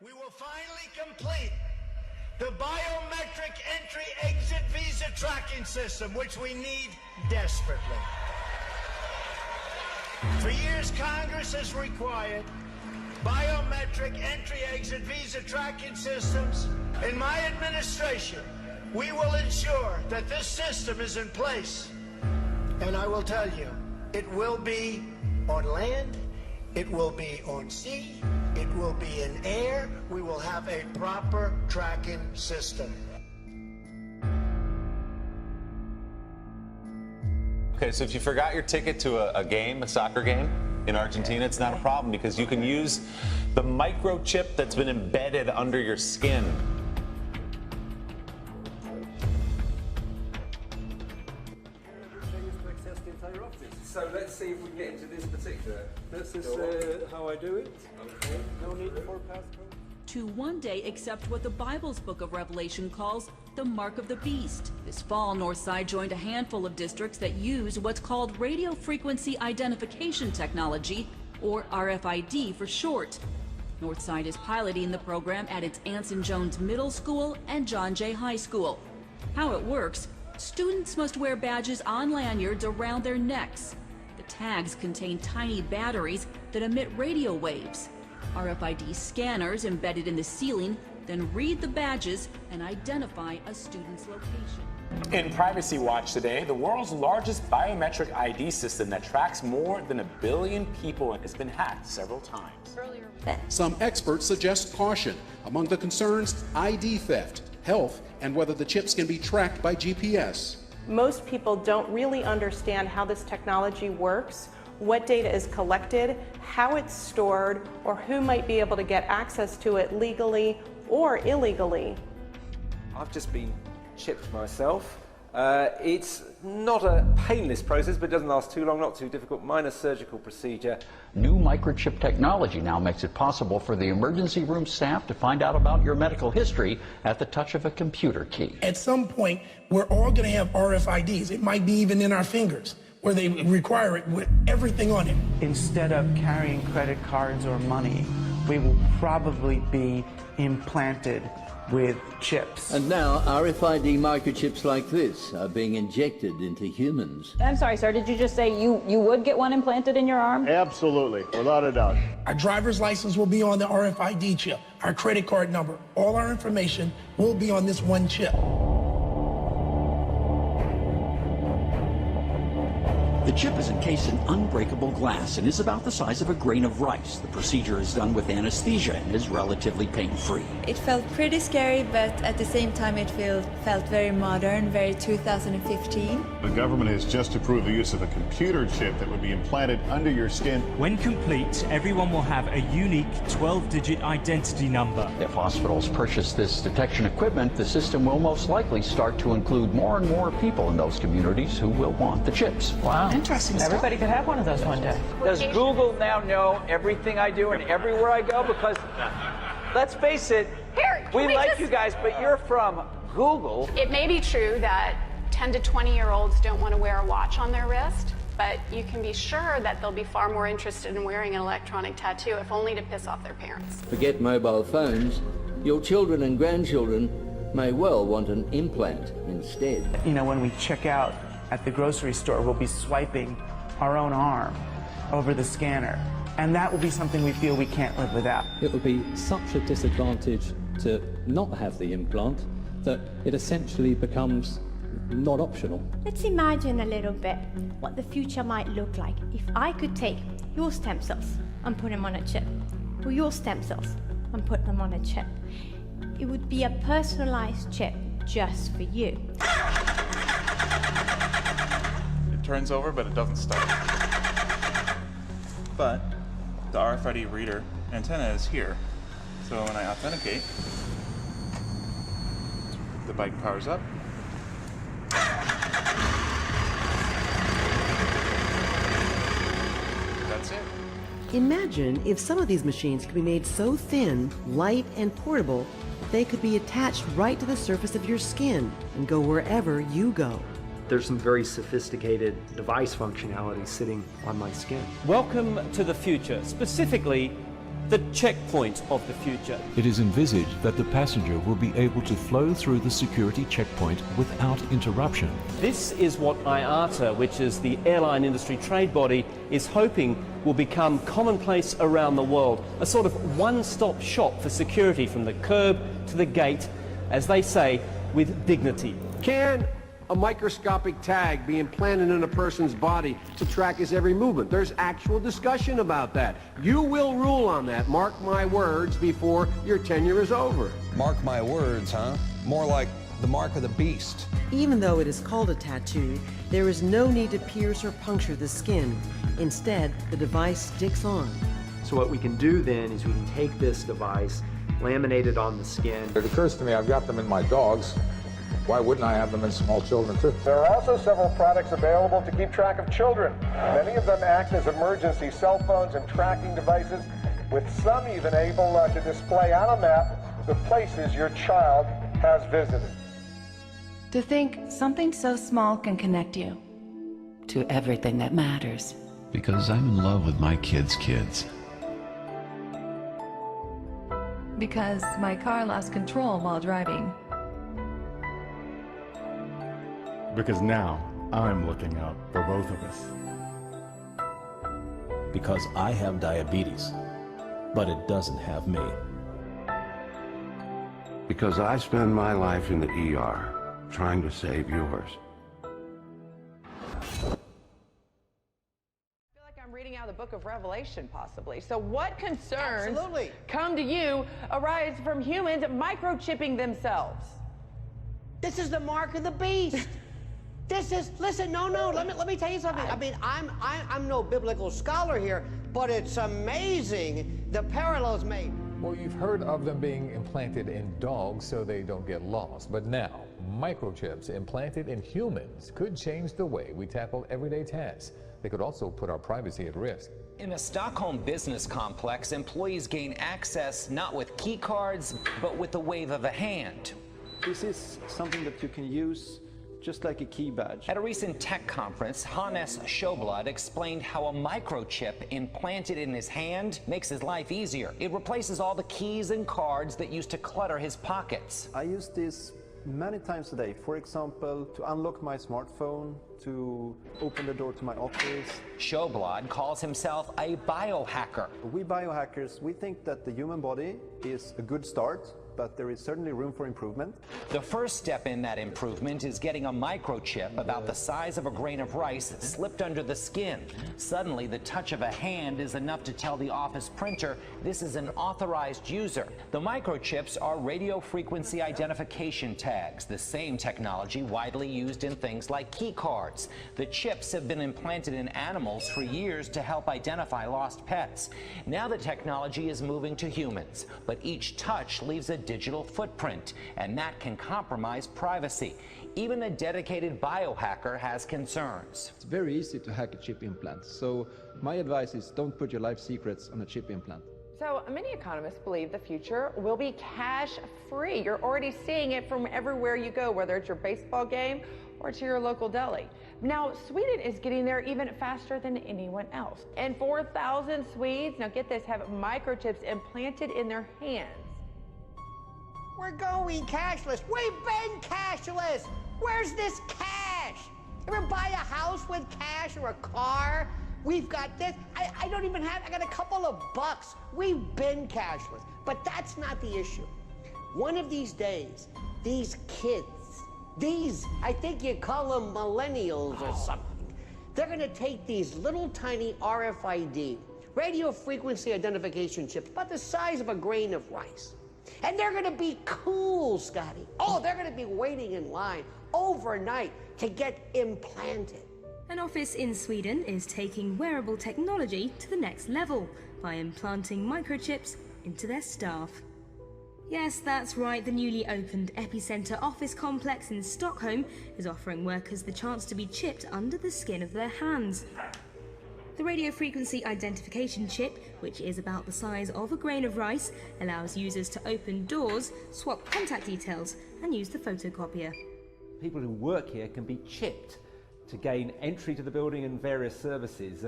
we will finally complete the biometric entry-exit visa tracking system, which we need desperately. For years, Congress has required biometric entry-exit visa tracking systems. In my administration, we will ensure that this system is in place. And I will tell you, it will be on land, it will be on sea, it will be in air. We will have a proper tracking system. Okay, so if you forgot your ticket to a game, a soccer game in Argentina, it's not a problem because you can use the microchip that's been embedded under your skin. So let's see if we can get into this particular. This is how I do it. Okay. No need for passcode. To one day accept what the Bible's book of Revelation calls the mark of the beast. This fall, Northside joined a handful of districts that use what's called radio frequency identification technology, or RFID for short. Northside is piloting the program at its Anson Jones Middle School and John Jay High School. How it works: students must wear badges on lanyards around their necks. The tags contain tiny batteries that emit radio waves. RFID scanners embedded in the ceiling then read the badges and identify a student's location. In Privacy Watch today, the world's largest biometric ID system that tracks more than 1 billion people has been hacked several times. Some experts suggest caution. Among the concerns, ID theft, health, and whether the chips can be tracked by GPS. Most people don't really understand how this technology works, what data is collected, how it's stored, or who might be able to get access to it legally or illegally. I've just been chipped myself. It's not a painless process, but it doesn't last too long, not too difficult. Minor surgical procedure. New microchip technology now makes it possible for the emergency room staff to find out about your medical history at the touch of a computer key. At some point, we're all going to have RFIDs. It might be even in our fingers, where they require it with everything on it. Instead of carrying credit cards or money, we will probably be implanted with chips. And now RFID microchips like this are being injected into humans. I'm sorry, sir, did you just say you would get one implanted in your arm? Absolutely, without a doubt. Our driver's license will be on the RFID chip. Our credit card number, all our information will be on this one chip. The chip is encased in unbreakable glass and is about the size of a grain of rice. The procedure is done with anesthesia and is relatively pain-free. It felt pretty scary, but at the same time it felt very modern, very 2015. The government has just approved the use of a computer chip that would be implanted under your skin. When complete, everyone will have a unique 12-digit identity number. If hospitals purchase this detection equipment, the system will most likely start to include more and more people in those communities who will want the chips. Wow. Interesting stuff. Everybody could have one of those one day. Does Google now know everything I do and everywhere I go? Because, let's face it, we like you guys, but you're from Google. It may be true that 10 to 20-year-olds don't want to wear a watch on their wrist, but you can be sure that they'll be far more interested in wearing an electronic tattoo, if only to piss off their parents. Forget mobile phones. Your children and grandchildren may well want an implant instead. You know, when we check out at the grocery store, we'll be swiping our own arm over the scanner. And that will be something we feel we can't live without. It would be such a disadvantage to not have the implant that it essentially becomes not optional. Let's imagine a little bit what the future might look like if I could take your stem cells and put them on a chip, or your stem cells and put them on a chip. It would be a personalized chip just for you. Turns over, but it doesn't start. But the RFID reader antenna is here. So when I authenticate, the bike powers up. That's it. Imagine if some of these machines could be made so thin, light, and portable that they could be attached right to the surface of your skin and go wherever you go. There's some very sophisticated device functionality sitting on my skin. Welcome to the future, specifically the checkpoint of the future. It is envisaged that the passenger will be able to flow through the security checkpoint without interruption. This is what IATA, which is the airline industry trade body, is hoping will become commonplace around the world. A sort of one-stop shop for security from the curb to the gate, as they say, with dignity. Can a microscopic tag be implanted in a person's body to track his every movement? There's actual discussion about that. You will rule on that, mark my words, before your tenure is over. Mark my words, huh? More like the mark of the beast. Even though it is called a tattoo, there is no need to pierce or puncture the skin. Instead, the device sticks on. So what we can do then is we can take this device, laminate it on the skin. It occurs to me I've got them in my dogs. Why wouldn't I have them in small children too? There are also several products available to keep track of children. Many of them act as emergency cell phones and tracking devices, with some even able to display on a map the places your child has visited. To think something so small can connect you to everything that matters. Because I'm in love with my kids' kids. Because my car lost control while driving. Because now I'm looking out for both of us. Because I have diabetes, but it doesn't have me. Because I spend my life in the ER trying to save yours. Reading out of the book of Revelation, possibly. So what concerns come to you arise from humans microchipping themselves? This is the mark of the beast. This is, listen, no, let me tell you something. I mean, I'm no biblical scholar here, but it's amazing the parallels made. Well, you've heard of them being implanted in dogs so they don't get lost, but now microchips implanted in humans could change the way we tackle everyday tasks. They could also put our privacy at risk. In a Stockholm business complex, employees gain access not with key cards, but with the wave of a hand. This is something that you can use just like a key badge. At a recent tech conference, Hannes Sjöblad explained how a microchip implanted in his hand makes his life easier. It replaces all the keys and cards that used to clutter his pockets. I use this many times a day. For example, to unlock my smartphone, to open the door to my office. Sjöblad calls himself a biohacker. We biohackers, we think that the human body is a good start, but there is certainly room for improvement. The first step in that improvement is getting a microchip about the size of a grain of rice slipped under the skin. Suddenly, the touch of a hand is enough to tell the office printer this is an authorized user. The microchips are radio frequency identification tags, the same technology widely used in things like key cards. The chips have been implanted in animals for years to help identify lost pets. Now the technology is moving to humans, but each touch leaves a digital footprint, and that can compromise privacy. Even a dedicated biohacker has concerns. It's very easy to hack a chip implant, so my advice is don't put your life secrets on a chip implant. So many economists believe the future will be cash-free. You're already seeing it from everywhere you go, whether it's your baseball game or to your local deli. Now, Sweden is getting there even faster than anyone else. And 4,000 Swedes, now get this, have microchips implanted in their hands. We're going cashless. We've been cashless. Where's this cash? Ever buy a house with cash or a car? We've got this. I don't even have, I got a couple of bucks. We've been cashless. But that's not the issue. One of these days, these kids, I think you call them millennials or something, they're gonna take these little tiny RFID, radio frequency identification chips, about the size of a grain of rice. And they're gonna be cool, Scotty. Oh, they're gonna be waiting in line overnight to get implanted. An office in Sweden is taking wearable technology to the next level by implanting microchips into their staff. Yes, that's right, the newly opened Epicenter office complex in Stockholm is offering workers the chance to be chipped under the skin of their hands. The radio frequency identification chip, which is about the size of a grain of rice, allows users to open doors, swap contact details, and use the photocopier. People who work here can be chipped to gain entry to the building and various services.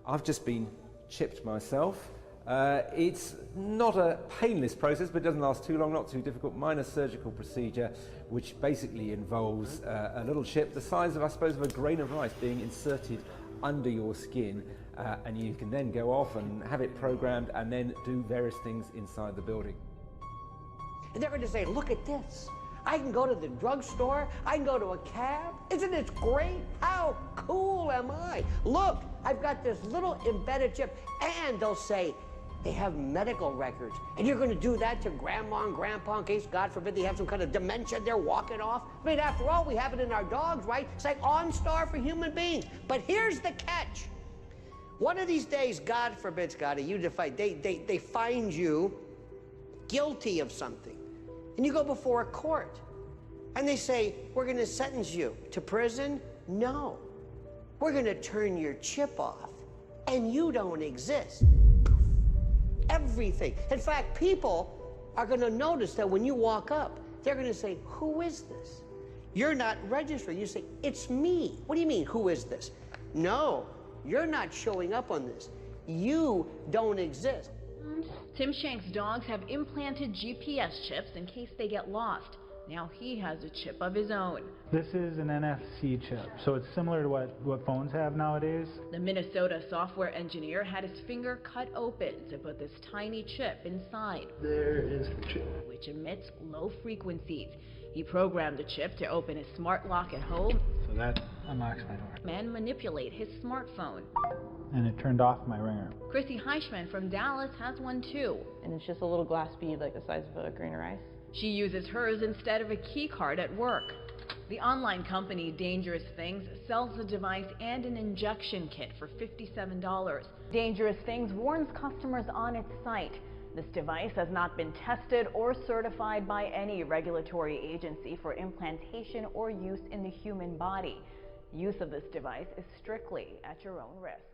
I've just been chipped myself. It's not a painless process, but it doesn't last too long, not too difficult. Minor surgical procedure, which basically involves a little chip the size of, I suppose, of a grain of rice being inserted under your skin, and you can then go off and have it programmed and then do various things inside the building. And they're going to say, look at this. I can go to the drugstore. I can go to a cab. Isn't it great? How cool am I? Look, I've got this little embedded chip. And they'll say, they have medical records. And you're going to do that to grandma and grandpa in case, God forbid, they have some kind of dementia they're walking off. I mean, after all, we have it in our dogs, right? It's like OnStar for human beings. But here's the catch. One of these days, God forbid, Scotty, they find you guilty of something. And you go before a court. And they say, we're going to sentence you to prison? No. We're going to turn your chip off. And you don't exist. Everything. In fact, people are going to notice that when you walk up, they're going to say, who is this? You're not registered. You say, it's me. What do you mean, who is this? No, you're not showing up on this. You don't exist. Tim Shank's dogs have implanted GPS chips in case they get lost. Now he has a chip of his own. This is an NFC chip, so it's similar to what phones have nowadays. The Minnesota software engineer had his finger cut open to put this tiny chip inside. There is the chip, which emits low frequencies. He programmed the chip to open his smart lock at home. So that unlocks my door. And manipulate his smartphone. And it turned off my ringer. Chrissy Heichman from Dallas has one too. And it's just a little glass bead like the size of a grain of rice. She uses hers instead of a key card at work. The online company Dangerous Things sells the device and an injection kit for $57. Dangerous Things warns customers on its site. This device has not been tested or certified by any regulatory agency for implantation or use in the human body. Use of this device is strictly at your own risk.